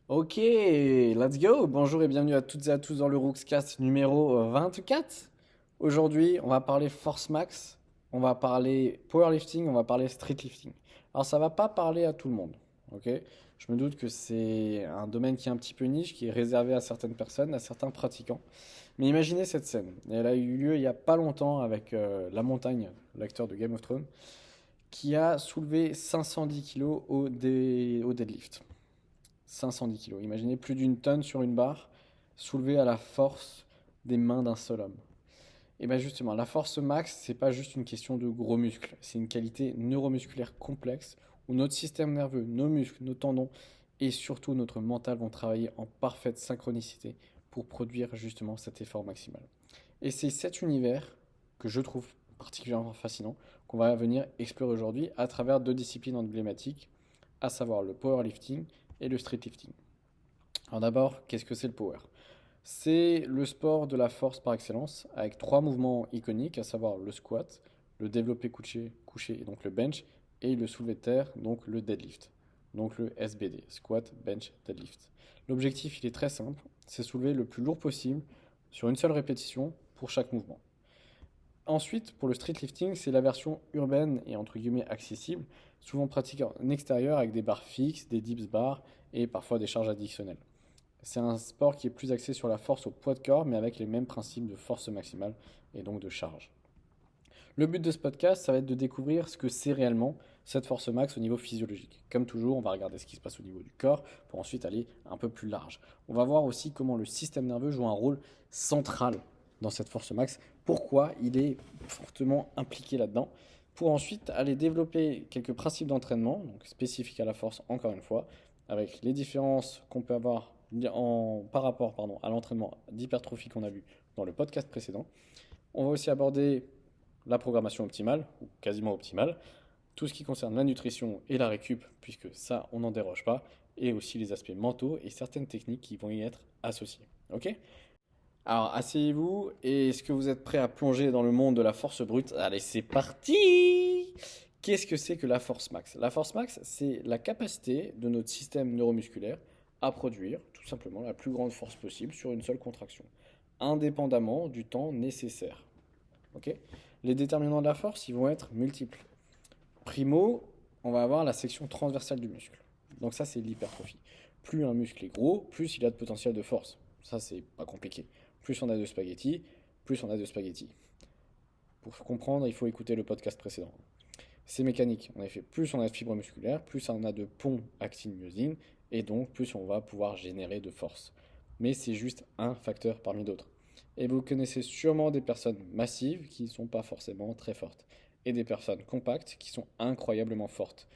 Ok, let's go. Bonjour et bienvenue à toutes et à tous dans le Rookscast numéro 24. Aujourd'hui, on va parler force max, on va parler powerlifting, on va parler streetlifting. Alors, ça va pas parler à tout le monde, ok? Je me doute que c'est un domaine qui est un petit peu niche, qui est réservé à certaines personnes, à certains pratiquants. Mais imaginez cette scène. Elle a eu lieu il y a pas longtemps avec La Montagne, l'acteur de Game of Thrones, qui a soulevé 510 kilos au deadlift. 510 kilos. Imaginez plus d'une tonne sur une barre, soulevée à la force des mains d'un seul homme. Et bien justement, la force max, c'est pas juste une question de gros muscles, c'est une qualité neuromusculaire complexe où notre système nerveux, nos muscles, nos tendons et surtout notre mental vont travailler en parfaite synchronicité pour produire justement cet effort maximal. Et c'est cet univers que je trouve particulièrement fascinant qu'on va venir explorer aujourd'hui à travers deux disciplines emblématiques, à savoir le powerlifting et le streetlifting. Alors d'abord, qu'est-ce que c'est le power? C'est le sport de la force par excellence, avec trois mouvements iconiques, à savoir le squat, le développé couché et donc le bench, et le soulevé de terre, donc le deadlift, donc le SBD, squat, bench, deadlift. L'objectif, il est très simple, c'est soulever le plus lourd possible sur une seule répétition pour chaque mouvement. Ensuite, pour le streetlifting, c'est la version urbaine et entre guillemets accessible, souvent pratiquée en extérieur avec des barres fixes, des dips bars et parfois des charges additionnelles. C'est un sport qui est plus axé sur la force au poids de corps, mais avec les mêmes principes de force maximale et donc de charge. Le but de ce podcast, ça va être de découvrir ce que c'est réellement cette force max au niveau physiologique. Comme toujours, on va regarder ce qui se passe au niveau du corps pour ensuite aller un peu plus large. On va voir aussi comment le système nerveux joue un rôle central dans cette force max, pourquoi il est fortement impliqué là-dedans, pour ensuite aller développer quelques principes d'entraînement, donc spécifiques à la force encore une fois, avec les différences qu'on peut avoir par rapport à l'entraînement d'hypertrophie qu'on a vu dans le podcast précédent. On va aussi aborder la programmation optimale, ou quasiment optimale, tout ce qui concerne la nutrition et la récup, puisque ça, on n'en déroge pas, et aussi les aspects mentaux et certaines techniques qui vont y être associées. Ok? Alors, asseyez-vous, et est-ce que vous êtes prêts à plonger dans le monde de la force brute? Allez, c'est parti! Qu'est-ce que c'est que la force max? La force max, c'est la capacité de notre système neuromusculaire à produire tout simplement la plus grande force possible sur une seule contraction, indépendamment du temps nécessaire. Ok. Les déterminants de la force, ils vont être multiples. Primo, on va avoir la section transversale du muscle. Donc ça, c'est l'hypertrophie. Plus un muscle est gros, plus il a de potentiel de force. Ça, c'est pas compliqué. Plus on a de spaghettis, plus on a de spaghettis. Pour comprendre, il faut écouter le podcast précédent. C'est mécanique. En effet, plus on a de fibres musculaires, plus on a de ponts actine-myosine, et donc plus on va pouvoir générer de force. Mais c'est juste un facteur parmi d'autres. Et vous connaissez sûrement des personnes massives qui ne sont pas forcément très fortes, et des personnes compactes qui sont incroyablement fortes.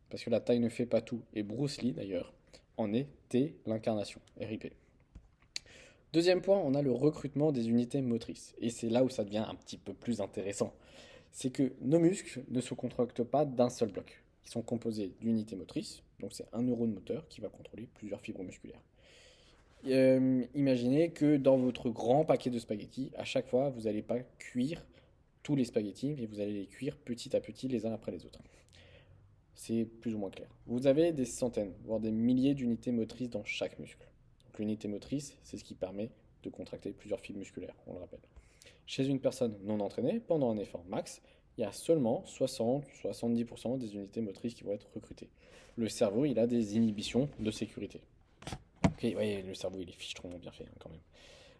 Parce que la taille ne fait pas tout. Et Bruce Lee, d'ailleurs, en était l'incarnation. RIP. Deuxième point, on a le recrutement des unités motrices. Et c'est là où ça devient un petit peu plus intéressant. C'est que nos muscles ne se contractent pas d'un seul bloc. Ils sont composés d'unités motrices, donc c'est un neurone moteur qui va contrôler plusieurs fibres musculaires. Imaginez que dans votre grand paquet de spaghettis, à chaque fois, vous n'allez pas cuire tous les spaghettis, mais vous allez les cuire petit à petit les uns après les autres. C'est plus ou moins clair. Vous avez des centaines, voire des milliers d'unités motrices dans chaque muscle. Donc l'unité motrice, c'est ce qui permet de contracter plusieurs fibres musculaires, on le rappelle. Chez une personne non entraînée, pendant un effort max, il y a seulement 60-70% des unités motrices qui vont être recrutées. Le cerveau, il a des inhibitions de sécurité. Ok, ouais, le cerveau, il est fichtrement bien fait hein, quand même.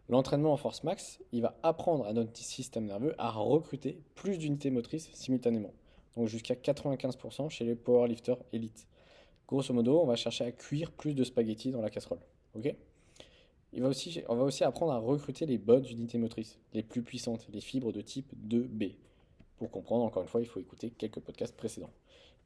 L'entraînement en force max, il va apprendre à notre système nerveux à recruter plus d'unités motrices simultanément. Donc jusqu'à 95% chez les powerlifters élites. Grosso modo, on va chercher à cuire plus de spaghettis dans la casserole. Ok? On va aussi apprendre à recruter les bonnes unités motrices, les plus puissantes, les fibres de type 2B. Pour comprendre, encore une fois, il faut écouter quelques podcasts précédents.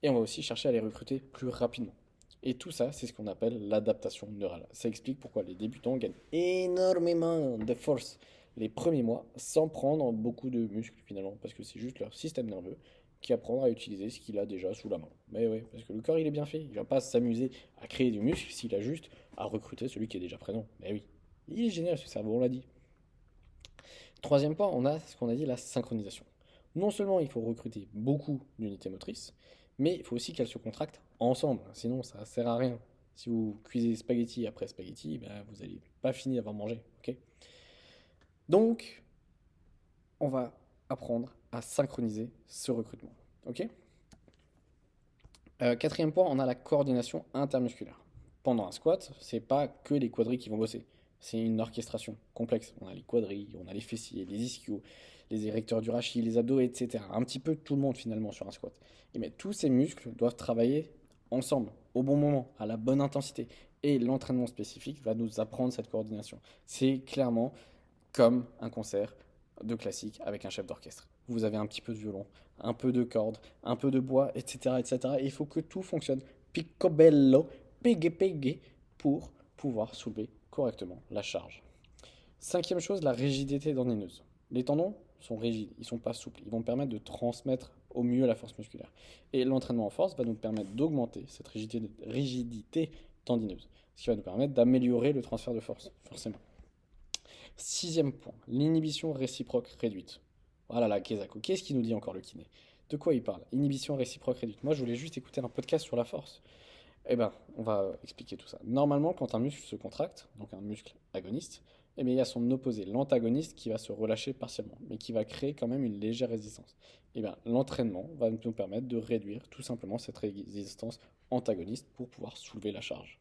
Et on va aussi chercher à les recruter plus rapidement. Et tout ça, c'est ce qu'on appelle l'adaptation neurale. Ça explique pourquoi les débutants gagnent énormément de force les premiers mois sans prendre beaucoup de muscles finalement, parce que c'est juste leur système nerveux qui apprend à utiliser ce qu'il a déjà sous la main. Mais oui, parce que le corps il est bien fait, il va pas s'amuser à créer du muscle s'il a juste à recruter celui qui est déjà présent. Mais oui, il est génial ce cerveau, on l'a dit. Troisième point, on a ce qu'on a dit, la synchronisation. Non seulement il faut recruter beaucoup d'unités motrices, mais il faut aussi qu'elles se contractent ensemble, sinon ça ne sert à rien. Si vous cuisez spaghetti après spaghetti, ben, vous n'allez pas finir d'avoir mangé. Ok. Donc, on va apprendre à synchroniser ce recrutement. Ok. Quatrième point, on a la coordination intermusculaire. Pendant un squat, c'est pas que les quadris qui vont bosser. C'est une orchestration complexe. On a les quadris, on a les fessiers, les ischios, les érecteurs du rachis, les abdos, etc. Un petit peu tout le monde finalement sur un squat. Et mais tous ces muscles doivent travailler ensemble, au bon moment, à la bonne intensité. Et l'entraînement spécifique va nous apprendre cette coordination. C'est clairement comme un concert de classique avec un chef d'orchestre. Vous avez un petit peu de violon, un peu de cordes, un peu de bois, etc. etc. Et il faut que tout fonctionne picobello, pegue, pour pouvoir soulever correctement la charge. Cinquième chose, la rigidité tendinouse. Les tendons sont rigides, ils ne sont pas souples. Ils vont permettre de transmettre au mieux la force musculaire. Et l'entraînement en force va nous permettre d'augmenter cette rigidité tendinouse, ce qui va nous permettre d'améliorer le transfert de force, forcément. Sixième point, l'inhibition réciproque réduite. Voilà la Kezako. Qu'est-ce qu'il nous dit encore le kiné? De quoi il parle? Inhibition réciproque réduite. Moi, je voulais juste écouter un podcast sur la force. Eh ben, on va expliquer tout ça. Normalement, quand un muscle se contracte, donc un muscle agoniste, eh bien, il y a son opposé, l'antagoniste, qui va se relâcher partiellement, mais qui va créer quand même une légère résistance. Eh bien, l'entraînement va nous permettre de réduire tout simplement cette résistance antagoniste pour pouvoir soulever la charge.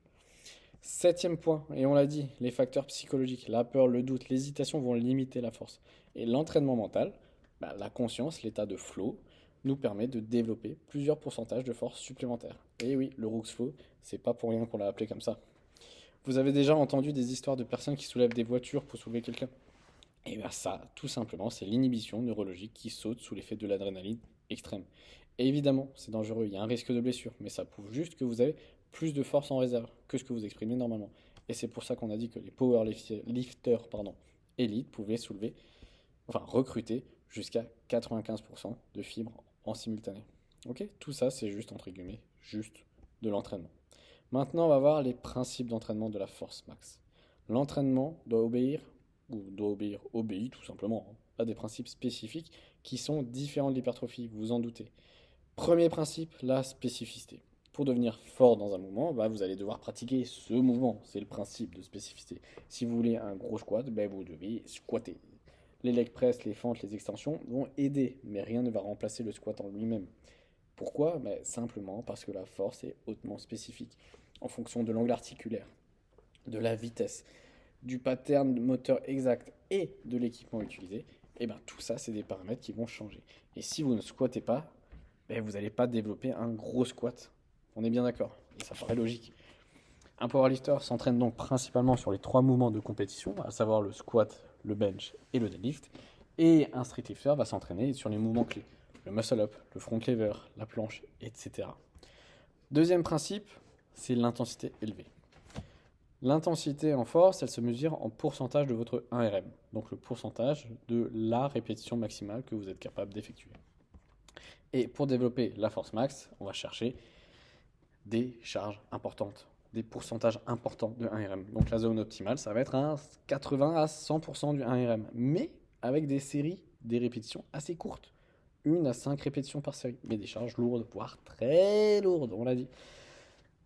Septième point, et on l'a dit, les facteurs psychologiques, la peur, le doute, l'hésitation vont limiter la force. Et l'entraînement mental, la conscience, l'état de flow, nous permet de développer plusieurs pourcentages de force supplémentaires. Et oui, le Rooks Flow, c'est pas pour rien qu'on l'a appelé comme ça. Vous avez déjà entendu des histoires de personnes qui soulèvent des voitures pour soulever quelqu'un? Et bien ça, tout simplement, c'est l'inhibition neurologique qui saute sous l'effet de l'adrénaline extrême. Et évidemment, c'est dangereux, il y a un risque de blessure, mais ça prouve juste que vous avez plus de force en réserve que ce que vous exprimez normalement. Et c'est pour ça qu'on a dit que les powerlifters élites pouvaient soulever, enfin recruter jusqu'à 95% de fibres en simultané. Ok. Tout ça, c'est juste, entre guillemets, juste de l'entraînement. Maintenant, on va voir les principes d'entraînement de la force max. L'entraînement doit obéir, obéit tout simplement, hein, à des principes spécifiques qui sont différents de l'hypertrophie, vous vous en doutez. Premier principe, la spécificité. Pour devenir fort dans un mouvement, vous allez devoir pratiquer ce mouvement. C'est le principe de spécificité. Si vous voulez un gros squat, vous devez squatter. Les leg press, les fentes, les extensions vont aider, mais rien ne va remplacer le squat en lui-même. Pourquoi? Simplement parce que la force est hautement spécifique, en fonction de l'angle articulaire, de la vitesse, du pattern moteur exact et de l'équipement utilisé. Et tout ça, c'est des paramètres qui vont changer. Et si vous ne squattez pas, vous n'allez pas développer un gros squat. On est bien d'accord. Et ça paraît logique. Un powerlifter s'entraîne donc principalement sur les 3 mouvements de compétition, à savoir le squat, le bench et le deadlift. Et un streetlifter va s'entraîner sur les mouvements clés. Le muscle up, le front lever, la planche, etc. Deuxième principe, c'est l'intensité élevée. L'intensité en force, elle se mesure en pourcentage de votre 1RM, donc le pourcentage de la répétition maximale que vous êtes capable d'effectuer. Et pour développer la force max, on va chercher des charges importantes, des pourcentages importants de 1RM. Donc la zone optimale, ça va être un 80 à 100% du 1RM, mais avec des séries, des répétitions assez courtes. 1 à 5 répétitions par série, mais des charges lourdes, voire très lourdes, on l'a dit.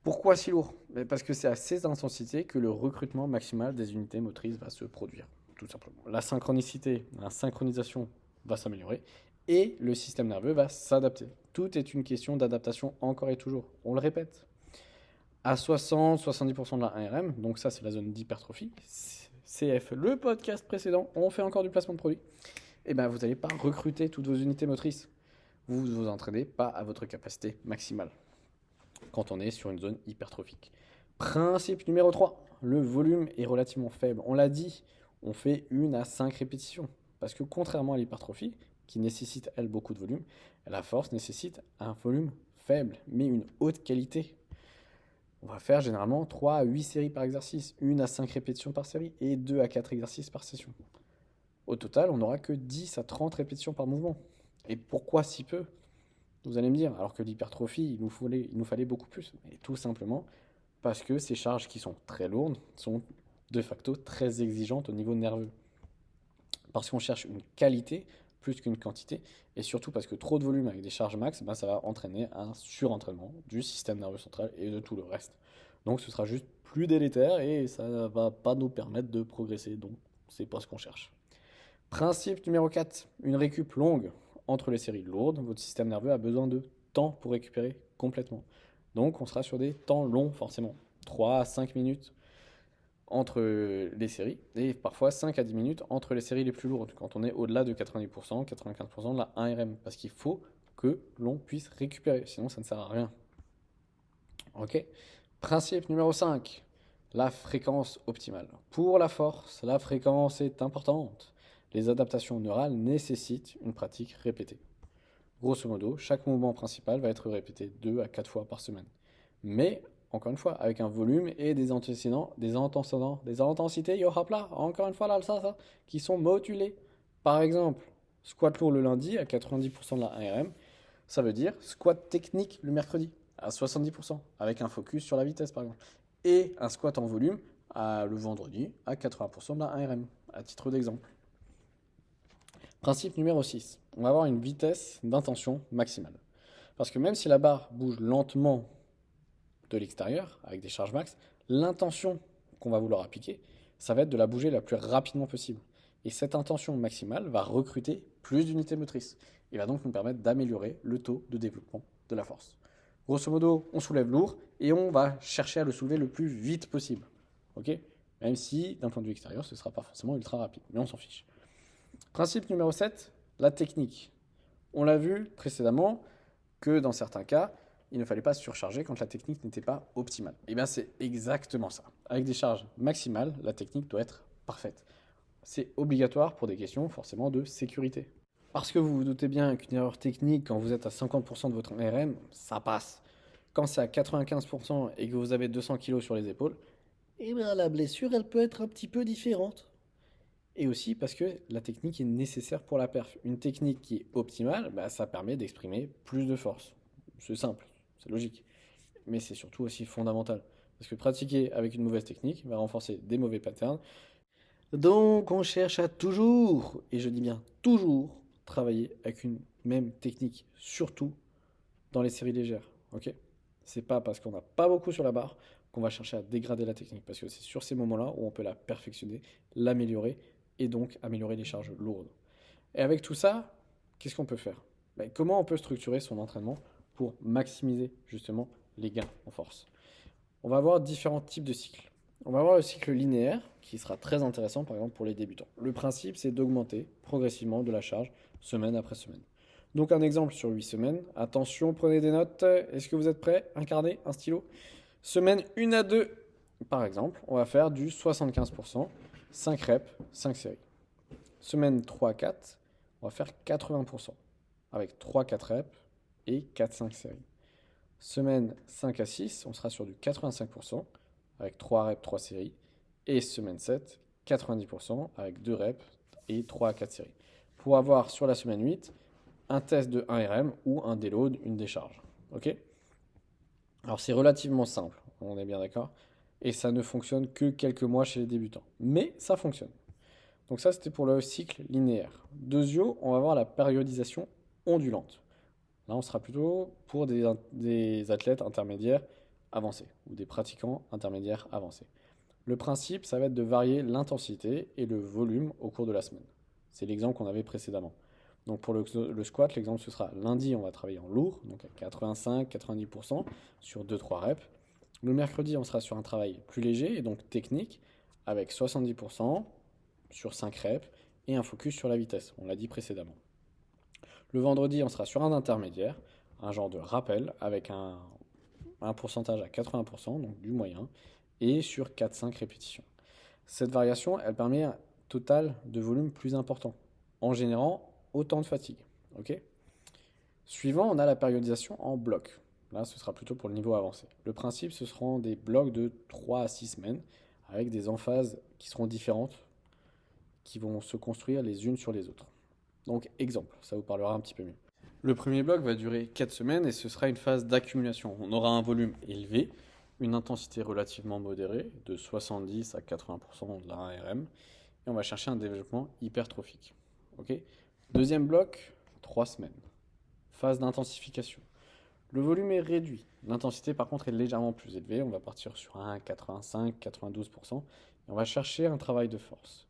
Pourquoi si lourd? Parce que c'est à ces intensités que le recrutement maximal des unités motrices va se produire, tout simplement. La synchronicité, la synchronisation va s'améliorer et le système nerveux va s'adapter. Tout est une question d'adaptation encore et toujours. On le répète. À 60-70% de la 1RM, donc ça c'est la zone d'hypertrophie, CF, le podcast précédent, on fait encore du placement de produits, et vous n'allez pas recruter toutes vos unités motrices. Vous ne vous entraînez pas à votre capacité maximale quand on est sur une zone hypertrophique. Principe numéro 3, le volume est relativement faible. On l'a dit, on fait 1 à 5 répétitions. Parce que contrairement à l'hypertrophie, qui nécessite, elle, beaucoup de volume, la force nécessite un volume faible, mais une haute qualité. On va faire généralement 3 à 8 séries par exercice, 1 à 5 répétitions par série et 2 à 4 exercices par session. Au total, on n'aura que 10 à 30 répétitions par mouvement. Et pourquoi si peu? Vous allez me dire, alors que l'hypertrophie, il nous fallait beaucoup plus. Et tout simplement parce que ces charges qui sont très lourdes sont de facto très exigeantes au niveau nerveux. Parce qu'on cherche une qualité plus qu'une quantité, et surtout parce que trop de volume avec des charges max, ça va entraîner un surentraînement du système nerveux central et de tout le reste. Donc ce sera juste plus délétère et ça ne va pas nous permettre de progresser. Donc c'est pas ce qu'on cherche. Principe numéro 4, une récup longue entre les séries lourdes. Votre système nerveux a besoin de temps pour récupérer complètement. Donc on sera sur des temps longs forcément. 3 à 5 minutes entre les séries et parfois 5 à 10 minutes entre les séries les plus lourdes quand on est au-delà de 90%, 95% de la 1RM parce qu'il faut que l'on puisse récupérer, sinon ça ne sert à rien. Ok. Principe numéro 5, la fréquence optimale. Pour la force, la fréquence est importante. Les adaptations neurales nécessitent une pratique répétée. Grosso modo, chaque mouvement principal va être répété 2 à 4 fois par semaine. Mais, encore une fois, avec un volume et des antécédents, des intensités, yo hop là, encore une fois là, ça, qui sont modulés. Par exemple, squat lourd le lundi à 90% de la 1RM, ça veut dire squat technique le mercredi à 70%, avec un focus sur la vitesse par exemple. Et un squat en volume le vendredi à 80% de la 1RM, à titre d'exemple. Principe numéro 6, on va avoir une vitesse d'intention maximale. Parce que même si la barre bouge lentement de l'extérieur, avec des charges max, l'intention qu'on va vouloir appliquer, ça va être de la bouger la plus rapidement possible. Et cette intention maximale va recruter plus d'unités motrices. Et va donc nous permettre d'améliorer le taux de développement de la force. Grosso modo, on soulève lourd et on va chercher à le soulever le plus vite possible. Ok? Même si, d'un point de vue extérieur, ce ne sera pas forcément ultra rapide. Mais on s'en fiche. Principe numéro 7, la technique. On l'a vu précédemment que dans certains cas, il ne fallait pas surcharger quand la technique n'était pas optimale. Et bien c'est exactement ça. Avec des charges maximales, la technique doit être parfaite. C'est obligatoire pour des questions forcément de sécurité. Parce que vous vous doutez bien qu'une erreur technique quand vous êtes à 50% de votre RM, ça passe. Quand c'est à 95% et que vous avez 200 kg sur les épaules, eh bien la blessure elle peut être un petit peu différente. Et aussi parce que la technique est nécessaire pour la perf. Une technique qui est optimale, bah, ça permet d'exprimer plus de force. C'est simple, c'est logique. Mais c'est surtout aussi fondamental. Parce que pratiquer avec une mauvaise technique va renforcer des mauvais patterns. Donc on cherche à toujours, et je dis bien toujours, travailler avec une même technique. Surtout dans les séries légères. Ok? C'est pas parce qu'on n'a pas beaucoup sur la barre qu'on va chercher à dégrader la technique. Parce que c'est sur ces moments-là où on peut la perfectionner, l'améliorer et donc améliorer les charges lourdes. Et avec tout ça, qu'est-ce qu'on peut faire? Ben, comment on peut structurer son entraînement pour maximiser justement les gains en force? On va avoir différents types de cycles. On va avoir le cycle linéaire qui sera très intéressant par exemple pour les débutants. Le principe c'est d'augmenter progressivement de la charge semaine après semaine. Donc un exemple sur 8 semaines. Attention, prenez des notes. Est-ce que vous êtes prêts? Un carnet, un stylo. Semaine 1 à 2, par exemple, on va faire du 75%, 5 reps, 5 séries. Semaine 3 à 4, on va faire 80%, avec 3-4 reps et 4-5 séries. Semaine 5 à 6, on sera sur du 85%, avec 3 reps, 3 séries. Et semaine 7, 90%, avec 2 reps et 3 à 4 séries. Pour avoir sur la semaine 8, un test de 1 RM ou un déload, une décharge. Ok? Alors c'est relativement simple, on est bien d'accord, et ça ne fonctionne que quelques mois chez les débutants. Mais ça fonctionne. Donc ça c'était pour le cycle linéaire. Deuxièmement, on va voir la périodisation ondulante. Là on sera plutôt pour des athlètes intermédiaires avancés, ou des pratiquants intermédiaires avancés. Le principe, ça va être de varier l'intensité et le volume au cours de la semaine. C'est l'exemple qu'on avait précédemment. Donc pour le squat, l'exemple ce sera lundi, on va travailler en lourd, donc à 85-90% sur 2-3 reps. Le mercredi, on sera sur un travail plus léger et donc technique avec 70% sur 5 reps et un focus sur la vitesse, on l'a dit précédemment. Le vendredi, on sera sur un intermédiaire, un genre de rappel avec un pourcentage à 80%, donc du moyen, et sur 4-5 répétitions. Cette variation, elle permet un total de volume plus important, en générant autant de fatigue. Ok. Suivant, on a la périodisation en blocs. Là, ce sera plutôt pour le niveau avancé. Le principe, ce seront des blocs de 3 à 6 semaines, avec des emphases qui seront différentes, qui vont se construire les unes sur les autres. Donc, exemple, ça vous parlera un petit peu mieux. Le premier bloc va durer 4 semaines et ce sera une phase d'accumulation. On aura un volume élevé, une intensité relativement modérée, de 70 à 80% de la 1RM, et on va chercher un développement hypertrophique. Ok. Deuxième bloc, 3 semaines. Phase d'intensification. Le volume est réduit. L'intensité, par contre, est légèrement plus élevée. On va partir sur un 85-92%. Et on va chercher un travail de force.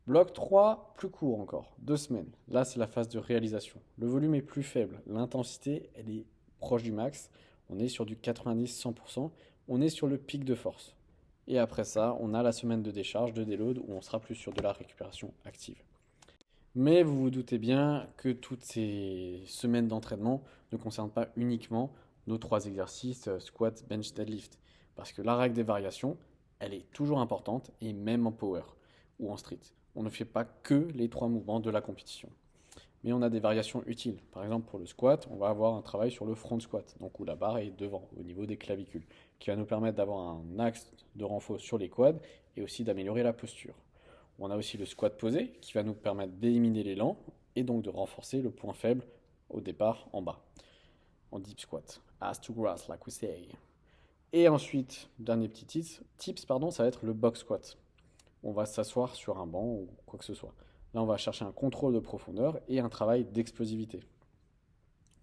Bloc 3, plus court encore, 2 semaines. Là, c'est la phase de réalisation. Le volume est plus faible. L'intensité, elle est proche du max. On est sur du 90-100%. On est sur le pic de force. Et après ça, on a la semaine de décharge, de déload, où on sera plus sur de la récupération active. Mais vous vous doutez bien que toutes ces semaines d'entraînement ne concernent pas uniquement nos 3 exercices squat, bench, deadlift. Parce que la règle des variations, elle est toujours importante, et même en power ou en street. On ne fait pas que les 3 mouvements de la compétition. Mais on a des variations utiles. Par exemple, pour le squat, on va avoir un travail sur le front squat, donc où la barre est devant, au niveau des clavicules, qui va nous permettre d'avoir un axe de renfort sur les quads et aussi d'améliorer la posture. On a aussi le squat posé, qui va nous permettre d'éliminer l'élan et donc de renforcer le point faible au départ en bas, en deep squat. Ass to grass, like we say. Et ensuite, dernier petit tips, ça va être le box squat. On va s'asseoir sur un banc ou quoi que ce soit. Là, on va chercher un contrôle de profondeur et un travail d'explosivité.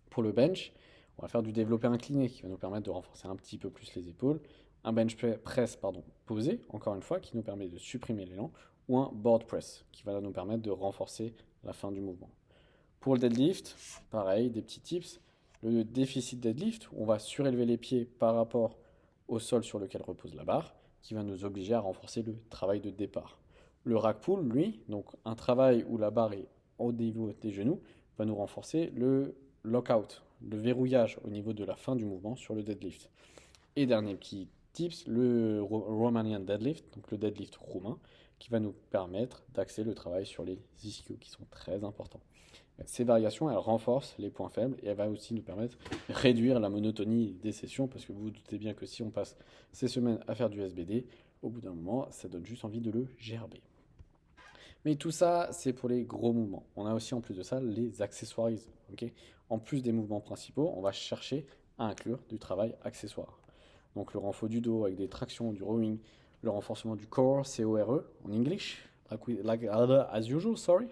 Pour le bench, on va faire du développé incliné qui va nous permettre de renforcer un petit peu plus les épaules. Un bench press posé, encore une fois, qui nous permet de supprimer l'élan. Ou un board press qui va nous permettre de renforcer la fin du mouvement. Pour le deadlift, pareil, des petits tips. Le déficit deadlift, on va surélever les pieds par rapport au sol sur lequel repose la barre, qui va nous obliger à renforcer le travail de départ. Le rack pull, lui, donc un travail où la barre est au niveau des genoux, va nous renforcer le lockout, le verrouillage au niveau de la fin du mouvement sur le deadlift. Et dernier petit tips, le Romanian deadlift, donc le deadlift roumain, qui va nous permettre d'axer le travail sur les ischios, qui sont très importants. Ces variations, elles renforcent les points faibles et elles vont aussi nous permettre de réduire la monotonie des sessions, parce que vous vous doutez bien que si on passe ces semaines à faire du SBD, au bout d'un moment, ça donne juste envie de le gerber. Mais tout ça, c'est pour les gros mouvements. On a aussi en plus de ça les accessoises. En plus des mouvements principaux, on va chercher à inclure du travail accessoire. Donc le renfort du dos avec des tractions, du rowing, le renforcement du core, CORE en English, like as usual, sorry.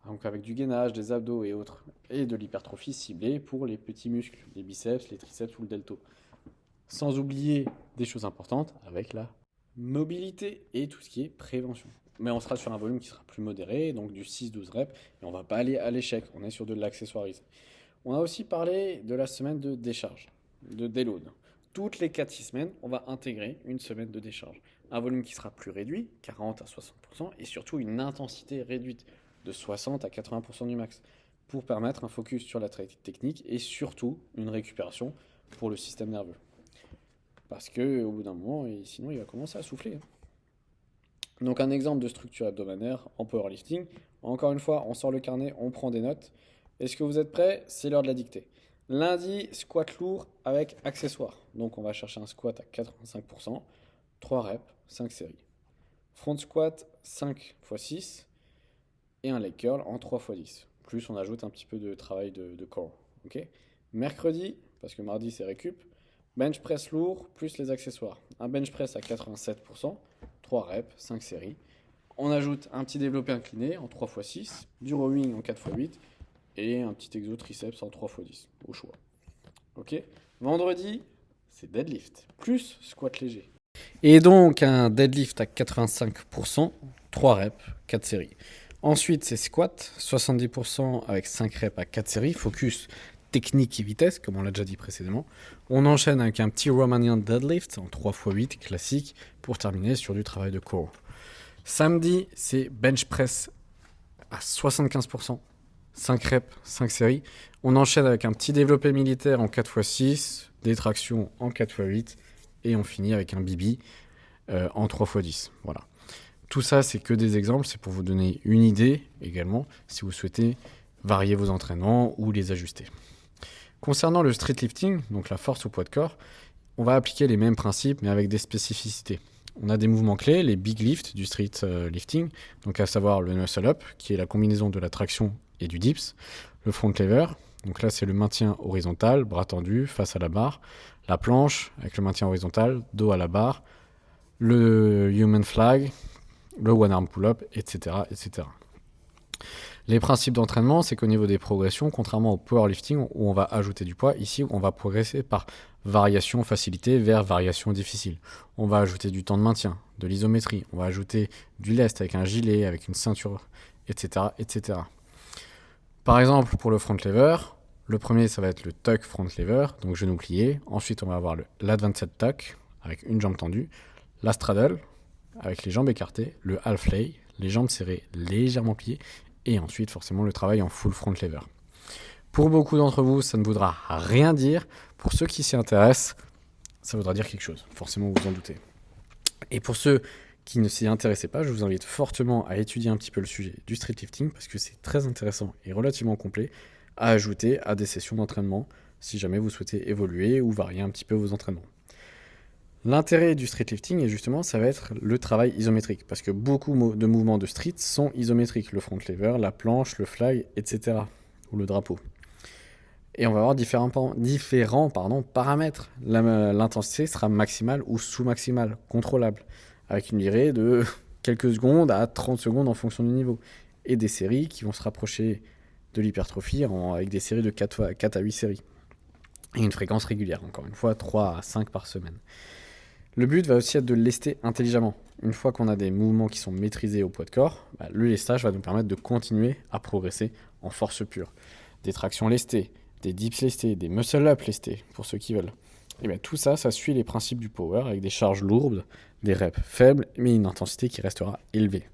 Donc avec du gainage, des abdos et autres, et de l'hypertrophie ciblée pour les petits muscles, les biceps, les triceps ou le delto. Sans oublier des choses importantes avec la mobilité et tout ce qui est prévention. Mais on sera sur un volume qui sera plus modéré, donc du 6-12 reps, et on va pas aller à l'échec, on est sur de l'accessoirise. On a aussi parlé de la semaine de décharge, de déload. Toutes les 4-6 semaines, on va intégrer une semaine de décharge. Un volume qui sera plus réduit, 40 à 60%, et surtout une intensité réduite de 60 à 80% du max, pour permettre un focus sur la technique et surtout une récupération pour le système nerveux. Parce qu'au bout d'un moment, sinon il va commencer à souffler. Donc un exemple de structure hebdomadaire en powerlifting. Encore une fois, on sort le carnet, on prend des notes. Est-ce que vous êtes prêts? C'est l'heure de la dictée. Lundi, squat lourd avec accessoires. Donc on va chercher un squat à 85%, 3 reps, 5 séries. Front squat 5 x 6 et un leg curl en 3 x 10. Plus on ajoute un petit peu de travail de core. Mercredi, parce que mardi c'est récup, bench press lourd plus les accessoires. Un bench press à 87%, 3 reps, 5 séries. On ajoute un petit développé incliné en 3 x 6, du rowing en 4 x 8 et un petit exo triceps en 3 x 10, au choix. Vendredi, c'est deadlift, plus squat léger. Et donc un deadlift à 85%, 3 reps, 4 séries. Ensuite, c'est squat, 70% avec 5 reps à 4 séries, focus technique et vitesse, comme on l'a déjà dit précédemment. On enchaîne avec un petit Romanian deadlift en 3 x 8 classique pour terminer sur du travail de core. Samedi, c'est bench press à 75%, 5 reps, 5 séries. On enchaîne avec un petit développé militaire en 4 x 6, des tractions en 4 x 8 et on finit avec un BB en 3 x 10. Voilà. Tout ça, c'est que des exemples, c'est pour vous donner une idée également si vous souhaitez varier vos entraînements ou les ajuster. Concernant le street lifting, donc la force au poids de corps, on va appliquer les mêmes principes mais avec des spécificités. On a des mouvements clés, les big lifts du street lifting, donc à savoir le muscle up, qui est la combinaison de la traction et du dips, le front lever, donc là c'est le maintien horizontal, bras tendus face à la barre, la planche avec le maintien horizontal, dos à la barre, le human flag, le one arm pull-up, etc., etc. Les principes d'entraînement, c'est qu'au niveau des progressions, contrairement au powerlifting où on va ajouter du poids, ici on va progresser par variation facilitée vers variation difficile. On va ajouter du temps de maintien, de l'isométrie, on va ajouter du lest avec un gilet, avec une ceinture, etc., etc. Par exemple, pour le front lever, le premier ça va être le tuck front lever, donc genou plié. Ensuite on va avoir l'advanced tuck avec une jambe tendue, la straddle avec les jambes écartées, le half lay, les jambes serrées légèrement pliées, et ensuite forcément le travail en full front lever. Pour beaucoup d'entre vous, ça ne voudra rien dire. Pour ceux qui s'y intéressent, ça voudra dire quelque chose. Forcément, vous vous en doutez. Et pour ceux qui ne s'y intéressaient pas, je vous invite fortement à étudier un petit peu le sujet du street lifting parce que c'est très intéressant et relativement complet à ajouter à des sessions d'entraînement si jamais vous souhaitez évoluer ou varier un petit peu vos entraînements. L'intérêt du street lifting, justement, ça va être le travail isométrique parce que beaucoup de mouvements de street sont isométriques. Le front lever, la planche, le fly, etc. ou le drapeau. Et on va avoir différents paramètres. L'intensité sera maximale ou sous-maximale, contrôlable, avec une durée de quelques secondes à 30 secondes en fonction du niveau. Et des séries qui vont se rapprocher de l'hypertrophie avec des séries de 4 à 8 séries. Et une fréquence régulière, encore une fois, 3 à 5 par semaine. Le but va aussi être de lester intelligemment. Une fois qu'on a des mouvements qui sont maîtrisés au poids de corps, le lestage va nous permettre de continuer à progresser en force pure. Des tractions lestées, des dips lestés, des muscle-up lestés, pour ceux qui veulent. Et bien tout ça, ça suit les principes du power avec des charges lourdes, des reps faibles, mais une intensité qui restera élevée.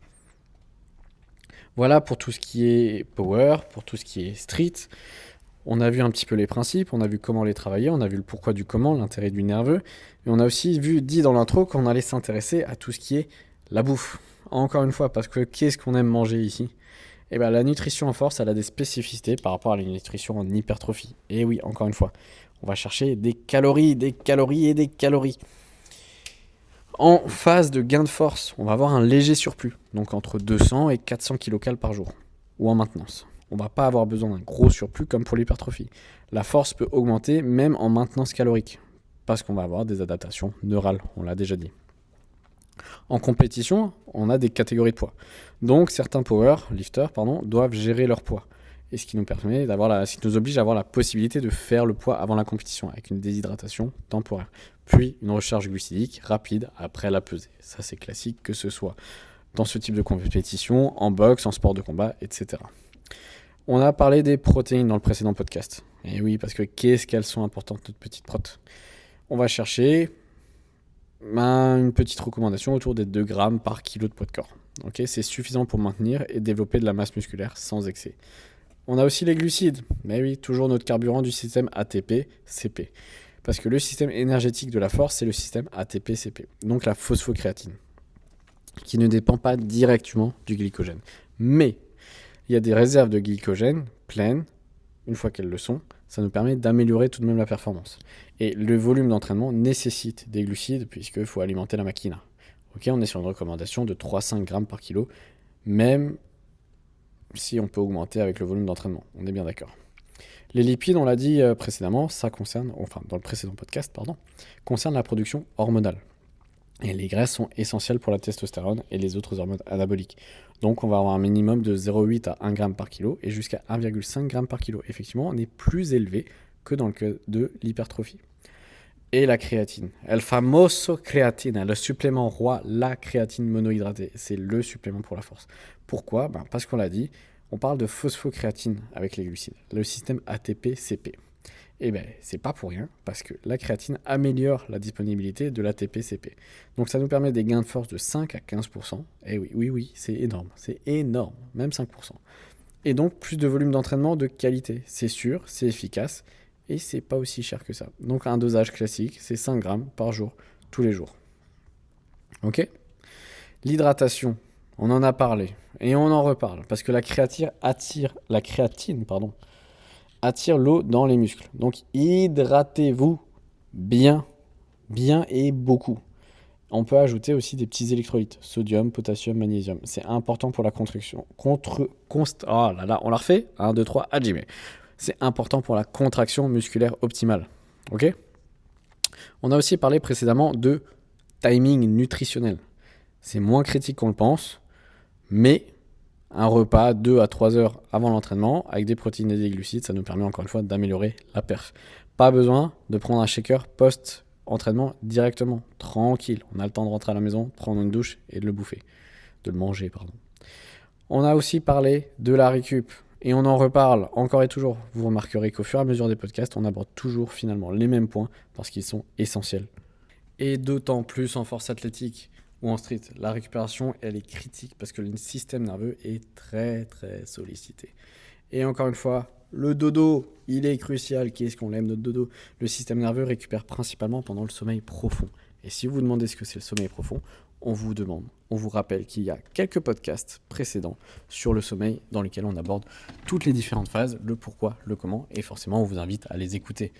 Voilà pour tout ce qui est power, pour tout ce qui est street. On a vu un petit peu les principes, on a vu comment les travailler, on a vu le pourquoi du comment, l'intérêt du nerveux. Et on a aussi dit dans l'intro qu'on allait s'intéresser à tout ce qui est la bouffe. Encore une fois, parce que qu'est-ce qu'on aime manger ici ? Et bien la nutrition en force, elle a des spécificités par rapport à la nutrition en hypertrophie. Et oui, encore une fois, on va chercher des calories, des calories et des calories. En phase de gain de force, on va avoir un léger surplus, donc entre 200 et 400 kcal par jour, ou en maintenance. On ne va pas avoir besoin d'un gros surplus comme pour l'hypertrophie. La force peut augmenter même en maintenance calorique, parce qu'on va avoir des adaptations neurales, on l'a déjà dit. En compétition, on a des catégories de poids. Donc certains powerlifters doivent gérer leur poids. Et ce qui nous permet ce qui nous oblige à avoir la possibilité de faire le poids avant la compétition, avec une déshydratation temporaire. Puis une recharge glucidique rapide après la pesée. Ça c'est classique, que ce soit dans ce type de compétition, en boxe, en sport de combat, etc. On a parlé des protéines dans le précédent podcast. Et oui, parce que qu'est-ce qu'elles sont importantes, notre petite prot. On va chercher une petite recommandation autour des 2 grammes par kilo de poids de corps. Okay, c'est suffisant pour maintenir et développer de la masse musculaire sans excès. On a aussi les glucides. Mais oui, toujours notre carburant du système ATP-CP. Parce que le système énergétique de la force, c'est le système ATP-CP. Donc la phosphocréatine, qui ne dépend pas directement du glycogène. Mais il y a des réserves de glycogène pleines, une fois qu'elles le sont, ça nous permet d'améliorer tout de même la performance. Et le volume d'entraînement nécessite des glucides puisqu'il faut alimenter la machine. Okay, on est sur une recommandation de 3-5 grammes par kilo, même si on peut augmenter avec le volume d'entraînement. On est bien d'accord. Les lipides, on l'a dit précédemment, dans le précédent podcast, concerne la production hormonale. Et les graisses sont essentielles pour la testostérone et les autres hormones anaboliques. Donc on va avoir un minimum de 0,8 à 1 g par kilo et jusqu'à 1,5 g par kilo. Effectivement, on est plus élevé que dans le cas de l'hypertrophie. Et la créatine. El famoso créatine, le supplément roi, la créatine monohydratée. C'est le supplément pour la force. Pourquoi ? Parce qu'on l'a dit, on parle de phosphocréatine avec les glucides, le système ATP-CP. Et c'est pas pour rien, parce que la créatine améliore la disponibilité de l'ATP-CP. Donc ça nous permet des gains de force de 5 à 15%. Et oui, c'est énorme, même 5%. Et donc plus de volume d'entraînement de qualité. C'est sûr, c'est efficace, et c'est pas aussi cher que ça. Donc un dosage classique, c'est 5 grammes par jour, tous les jours. Ok ? L'hydratation, on en a parlé, et on en reparle, parce que la créatine attire l'eau dans les muscles. Donc hydratez-vous bien et beaucoup. On peut ajouter aussi des petits électrolytes, sodium, potassium, magnésium. C'est important pour la contraction. On la refait 1, 2, 3, Hajime. C'est important pour la contraction musculaire optimale. Ok ? On a aussi parlé précédemment de timing nutritionnel. C'est moins critique qu'on le pense, mais un repas 2 à 3 heures avant l'entraînement avec des protéines et des glucides, ça nous permet encore une fois d'améliorer la perf. Pas besoin de prendre un shaker post-entraînement directement, tranquille. On a le temps de rentrer à la maison, prendre une douche et de le bouffer, de le manger, pardon. On a aussi parlé de la récup et on en reparle encore et toujours. Vous remarquerez qu'au fur et à mesure des podcasts, on aborde toujours finalement les mêmes points parce qu'ils sont essentiels. Et d'autant plus en force athlétique ou en street, la récupération elle est critique parce que le système nerveux est très sollicité. Et encore une fois, le dodo, il est crucial. Qu'est-ce qu'on l'aime notre dodo? Le système nerveux récupère principalement pendant le sommeil profond. Et si vous vous demandez ce que c'est le sommeil profond, on vous rappelle qu'il y a quelques podcasts précédents sur le sommeil dans lesquels on aborde toutes les différentes phases, le pourquoi, le comment, et forcément on vous invite à les écouter.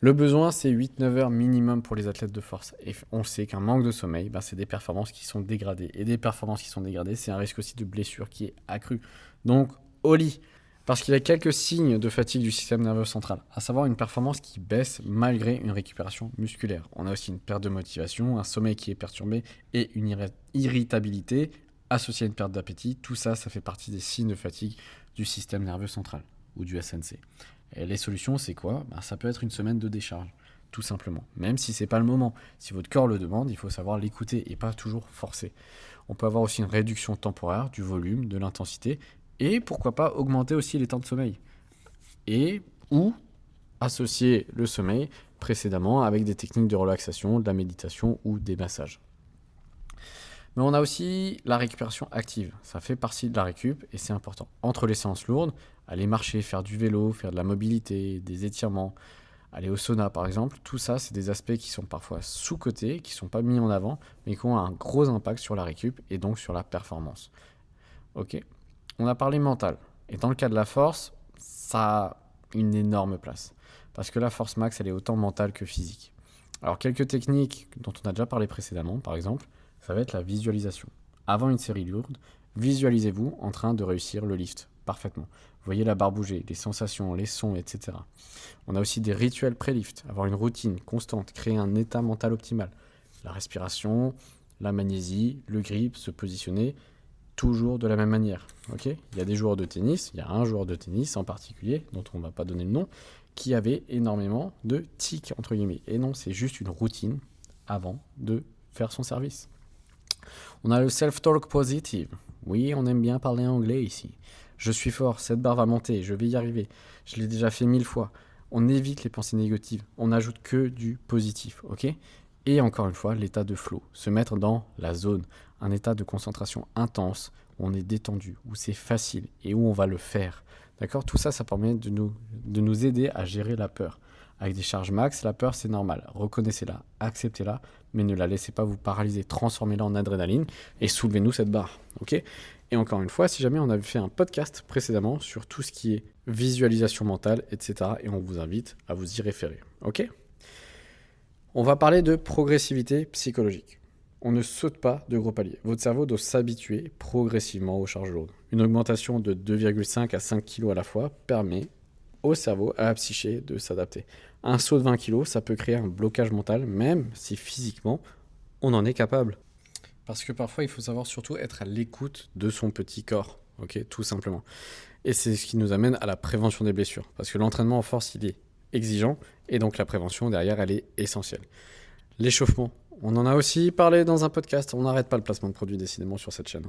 Le besoin, c'est 8-9 heures minimum pour les athlètes de force. Et on sait qu'un manque de sommeil, c'est des performances qui sont dégradées. Et des performances qui sont dégradées, c'est un risque aussi de blessure qui est accru. Donc, au lit, parce qu'il y a quelques signes de fatigue du système nerveux central, à savoir une performance qui baisse malgré une récupération musculaire. On a aussi une perte de motivation, un sommeil qui est perturbé et une irritabilité associée à une perte d'appétit. Tout ça, ça fait partie des signes de fatigue du système nerveux central ou du SNC. Et les solutions, c'est quoi? Ça peut être une semaine de décharge, tout simplement. Même si ce n'est pas le moment. Si votre corps le demande, il faut savoir l'écouter et pas toujours forcer. On peut avoir aussi une réduction temporaire du volume, de l'intensité, et pourquoi pas augmenter aussi les temps de sommeil. Et ou associer le sommeil précédemment avec des techniques de relaxation, de la méditation ou des massages. Mais on a aussi la récupération active. Ça fait partie de la récup et c'est important. Entre les séances lourdes, aller marcher, faire du vélo, faire de la mobilité, des étirements, aller au sauna par exemple, tout ça, c'est des aspects qui sont parfois sous-cotés, qui ne sont pas mis en avant, mais qui ont un gros impact sur la récup et donc sur la performance. Ok. On a parlé mental. Et dans le cas de la force, ça a une énorme place. Parce que la force max, elle est autant mentale que physique. Alors, quelques techniques dont on a déjà parlé précédemment, par exemple, ça va être la visualisation. Avant une série lourde, visualisez-vous en train de réussir le lift parfaitement. Vous voyez la barre bouger, les sensations, les sons, etc. On a aussi des rituels pré-lift, avoir une routine constante, créer un état mental optimal. La respiration, la magnésie, le grip, se positionner, toujours de la même manière. Okay, il y a des joueurs de tennis, il y a un joueur de tennis en particulier, dont on ne va pas donner le nom, qui avait énormément de tics, entre guillemets. Et non, c'est juste une routine avant de faire son service. On a le self-talk positive. Oui, on aime bien parler anglais ici. Je suis fort, cette barre va monter, je vais y arriver. Je l'ai déjà fait 1000 fois. On évite les pensées négatives, on n'ajoute que du positif, ok? Et encore une fois, l'état de flow, se mettre dans la zone, un état de concentration intense, où on est détendu, où c'est facile et où on va le faire. D'accord? Tout ça, ça permet de nous aider à gérer la peur. Avec des charges max, la peur, c'est normal. Reconnaissez-la, acceptez-la, mais ne la laissez pas vous paralyser. Transformez-la en adrénaline et soulevez-nous cette barre. Ok? Et encore une fois, si jamais on avait fait un podcast précédemment sur tout ce qui est visualisation mentale, etc. Et on vous invite à vous y référer. Ok? On va parler de progressivité psychologique. On ne saute pas de gros paliers. Votre cerveau doit s'habituer progressivement aux charges lourdes. Une augmentation de 2,5 à 5 kg à la fois permet au cerveau, à la psyché, de s'adapter. Un saut de 20 kg, ça peut créer un blocage mental, même si physiquement, on en est capable. Parce que parfois, il faut savoir surtout être à l'écoute de son petit corps, ok, tout simplement. Et c'est ce qui nous amène à la prévention des blessures. Parce que l'entraînement en force, il est exigeant, et donc la prévention, derrière, elle est essentielle. L'échauffement, on en a aussi parlé dans un podcast, on n'arrête pas le placement de produits décidément sur cette chaîne.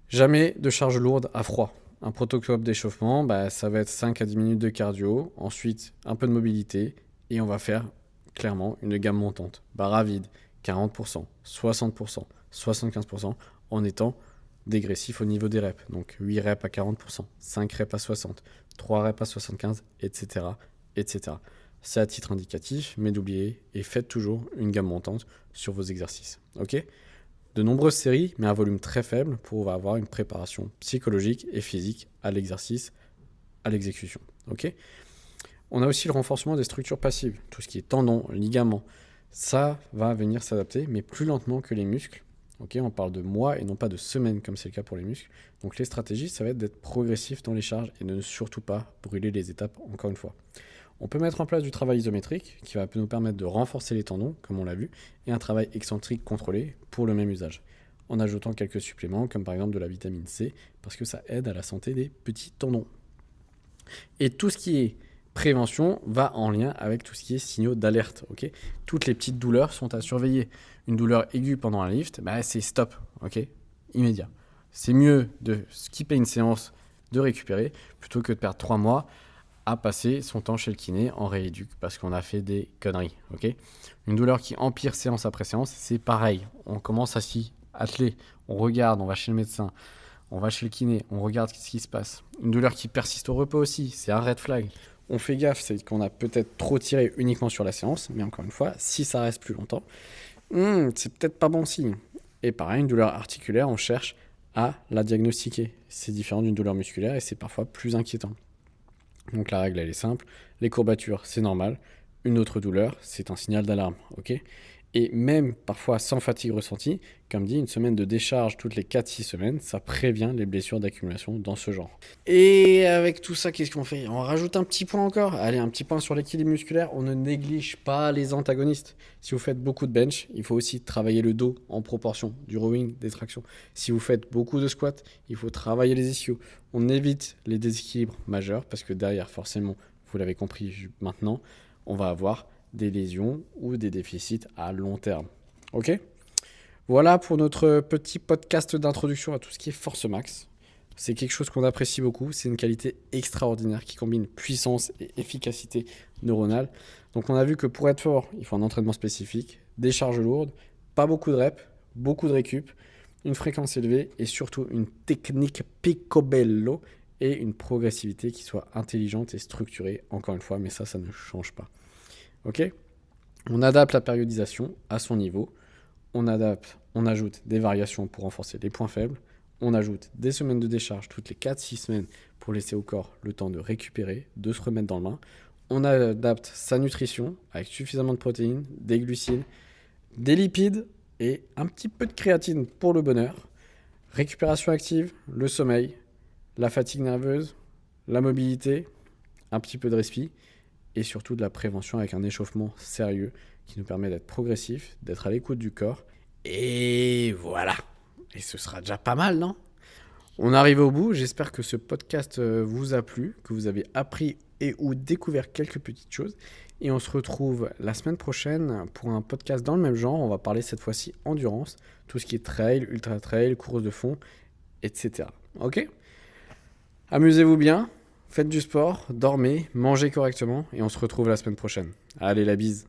Jamais de charge lourde à froid. Un protocole d'échauffement, ça va être 5 à 10 minutes de cardio, ensuite un peu de mobilité, et on va faire clairement une gamme montante. Barre à vide, 40%, 60%, 75%, en étant dégressif au niveau des reps. Donc 8 reps à 40%, 5 reps à 60%, 3 reps à 75%, etc. etc. C'est à titre indicatif, mais n'oubliez et faites toujours une gamme montante sur vos exercices. Ok ? De nombreuses séries, mais un volume très faible pour avoir une préparation psychologique et physique à l'exercice, à l'exécution. Ok ? On a aussi le renforcement des structures passives, tout ce qui est tendons, ligaments. Ça va venir s'adapter, mais plus lentement que les muscles. Ok ? On parle de mois et non pas de semaines, comme c'est le cas pour les muscles. Donc les stratégies, ça va être d'être progressif dans les charges et de ne surtout pas brûler les étapes, encore une fois. On peut mettre en place du travail isométrique qui va nous permettre de renforcer les tendons, comme on l'a vu, et un travail excentrique contrôlé pour le même usage. en ajoutant quelques suppléments, comme par exemple de la vitamine C, parce que ça aide à la santé des petits tendons. Et tout ce qui est prévention va en lien avec tout ce qui est signaux d'alerte. Okay, toutes les petites douleurs sont à surveiller. Une douleur aiguë pendant un lift, c'est stop, immédiat. C'est mieux de skipper une séance, de récupérer, plutôt que de perdre 3 mois à passer son temps chez le kiné en rééduque parce qu'on a fait des conneries. Une douleur qui empire séance après séance, c'est pareil. On commence à s'y atteler, on regarde, on va chez le médecin, on va chez le kiné, on regarde ce qui se passe. Une douleur qui persiste au repos aussi, c'est un red flag. On fait gaffe, c'est qu'on a peut-être trop tiré uniquement sur la séance, mais encore une fois, si ça reste plus longtemps, c'est peut-être pas bon signe. Et pareil, une douleur articulaire, on cherche à la diagnostiquer. C'est différent d'une douleur musculaire et c'est parfois plus inquiétant. Donc la règle, elle est simple. Les courbatures, c'est normal. Une autre douleur, c'est un signal d'alarme. Et même parfois sans fatigue ressentie, comme dit, une semaine de décharge toutes les 4-6 semaines, ça prévient les blessures d'accumulation dans ce genre. Et avec tout ça, qu'est-ce qu'on fait? On rajoute un petit point encore. Allez, un petit point sur l'équilibre musculaire. On ne néglige pas les antagonistes. Si vous faites beaucoup de bench, il faut aussi travailler le dos en proportion, du rowing, des tractions. Si vous faites beaucoup de squats, il faut travailler les ischios. On évite les déséquilibres majeurs parce que derrière, forcément, vous l'avez compris maintenant, on va avoir des lésions ou des déficits à long terme. Voilà pour notre petit podcast d'introduction à tout ce qui est force max. C'est quelque chose qu'on apprécie beaucoup. C'est une qualité extraordinaire qui combine puissance et efficacité neuronale. Donc on a vu que pour être fort, il faut un entraînement spécifique, des charges lourdes, pas beaucoup de reps, beaucoup de récup, une fréquence élevée et surtout une technique picobello et une progressivité qui soit intelligente et structurée, encore une fois, mais ça ne change pas. On adapte la périodisation à son niveau. On ajoute des variations pour renforcer les points faibles. On ajoute des semaines de décharge toutes les 4-6 semaines pour laisser au corps le temps de récupérer, de se remettre dans le bain. On adapte sa nutrition avec suffisamment de protéines, des glucides, des lipides et un petit peu de créatine pour le bonheur. Récupération active, le sommeil, la fatigue nerveuse, la mobilité, un petit peu de respi et surtout de la prévention avec un échauffement sérieux qui nous permet d'être progressif, d'être à l'écoute du corps. Et voilà. Et ce sera déjà pas mal, non? On arrive au bout. J'espère que ce podcast vous a plu, que vous avez appris et ou découvert quelques petites choses. Et on se retrouve la semaine prochaine pour un podcast dans le même genre. On va parler cette fois-ci endurance, tout ce qui est trail, ultra trail, course de fond, etc. Amusez-vous bien, faites du sport, dormez, mangez correctement et on se retrouve la semaine prochaine. Allez, la bise.